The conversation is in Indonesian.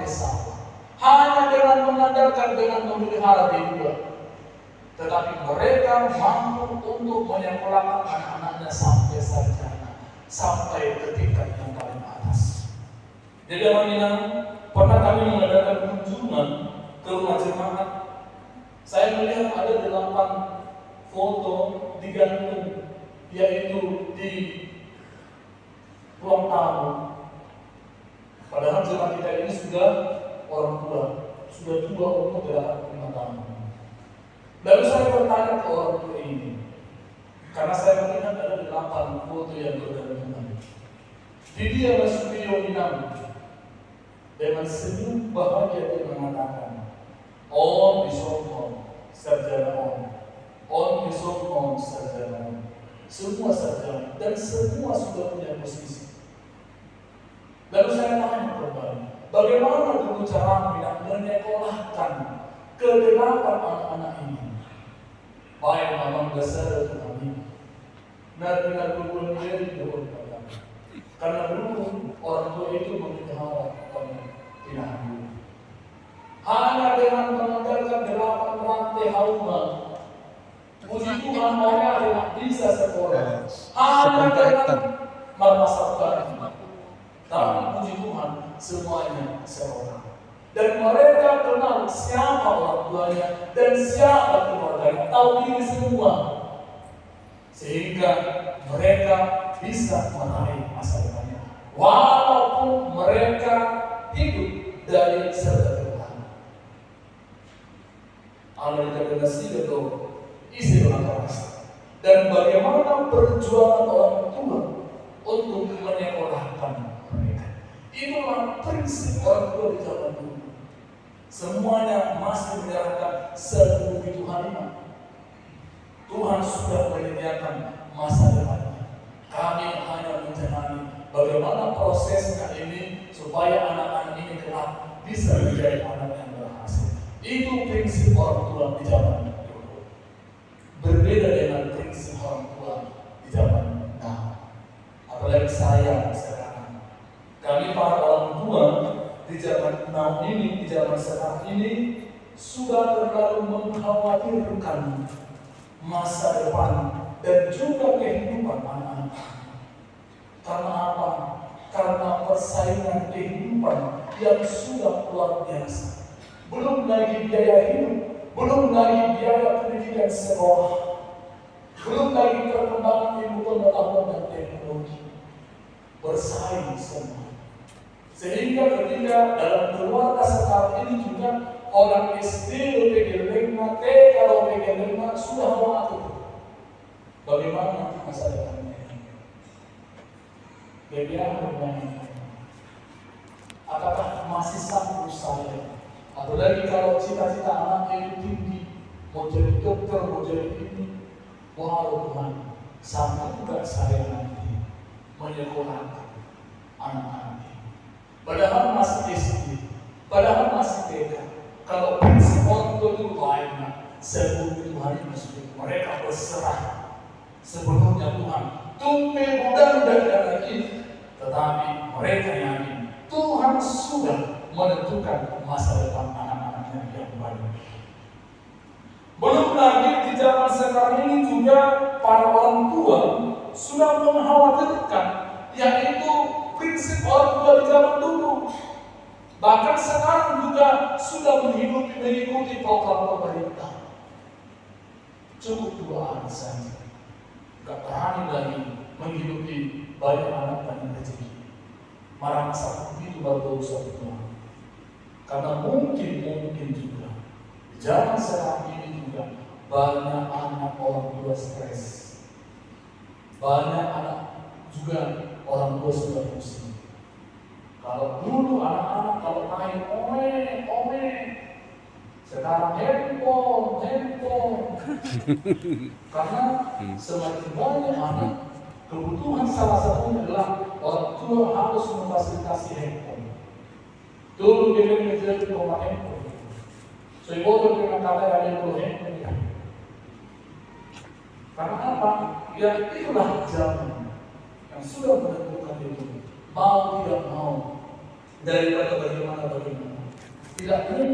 sampai salah. Hanya dengan mengandalkan, dengan memelihara diri, tetapi mereka mampu untuk menyekolahkan anak-anaknya sampai sarjana, sampai ke tingkat yang paling atas. Di zaman ini pernah kami mengadakan kunjungan ke rumah jemaat. Saya melihat ada 8 foto digantung, yaitu di ruang tamu. Padahal jemaat kita ini sudah orang tua, sudah 2 umur 5 tahun. Lalu saya bertanya ke orang tua ini, karena saya melihat ada 8 foto yang bergantungan. Didialah Supriyo Inam dengan senyum bahagia dia mengatakan, "On Bisokon, sarjana on Bisokon, sarjana." Semua sarjana dan semua sudah punya posisi. Lalu saya tanya kembali, bagaimana dulu cara menyekolahkan ke-8 anak-anak ini? Baik memang dasar kami, benar-benar berbulan menjadi berbulan. Karena dulu orang tua itu memelihara pinahan. Hanya dengan mengandalkan 8 rantai hauma, puji Tuhan mereka bisa sekolah. Hanya dengan memasarkan, tapi puji Tuhan semuanya sekolah. Dan mereka kenal siapa orang tuanya dan siapa keluarganya, tahu diri semua, sehingga mereka bisa meraih masa depannya, walaupun mereka hidup dari sederhana. Allah dikasih itu isi keras. Dan bagaimana perjuangan orang tua untuk menyekolahkan mereka. Itulah prinsip orang tua di zaman dulu. Semuanya masih menyerahkan seluruh Tuhan. Tuhan sudah menyediakan masa depannya. Kami hanya menjalani bagaimana prosesnya ini supaya anak-anak ini kelak bisa menjadi anak yang berhasil. Itu prinsip orang tua di zaman dulu. Berbeda dengan prinsip orang tua di zaman now. Apalagi saya sekarang. Kami para orang tua di zaman now ini, di zaman sekarang ini sudah terlalu mengkhawatirkan masa depan dan juga kehidupan anak-anak. Karena apa? Karena persaingan kehidupan yang sudah luar biasa. Belum lagi biaya hidup, belum lagi biaya pendidikan sekolah, belum lagi perkembangan ilmu pengetahuan dan teknologi. Bersaing semua. Sehingga ketika dalam keluarga sekarang ini juga orang SD, PG5, TK, PG5 sudah mengatur bagaimana masa depannya. Bagaimana? Apakah masih sanggup saya? Apalagi kalau cita-cita anak itu tinggi, mau jadi dokter, mau jadi ini, wahai Tuhan, sanggup juga saya nanti menyekolahkan anak-anak ini. Padahal masih SD, padahal masih TK. Kalau prinsip orang tua itu lainnya, sebelum Tuhan masuk, mereka berserah sebelumnya Tuhan. Tumpe budan dan lagi, tetapi mereka yakin Tuhan sudah menentukan masa depan anak-anaknya yang baik. Belum lagi di zaman sekarang ini juga para orang tua sudah mengkhawatirkan, yaitu prinsip orang tua di zaman dulu. Bahkan sekarang juga sudah mengikuti program pemerintah. Cukup 2 anak saja. Gak berani lagi menghidupi banyak anak dan rezeki. Marah satu itu baru satu Tuhan. Karena mungkin juga di zaman sekarang ini juga banyak anak orang tua stres. Banyak anak juga orang tua sudah pusing. Kalau dulu anak-anak kalau main ome, sekarang handphone. Karena semakin banyak anak, kebutuhan salah satunya adalah orang tua harus memfasilitasi handphone. Dulu dia menjadi rumah handphone. Saya bodoh dengan kata yang handphone. Karena apa? Ya itulah zaman yang sudah menentukan itu. Mau tidak mau, daripada bagaimana. Tidak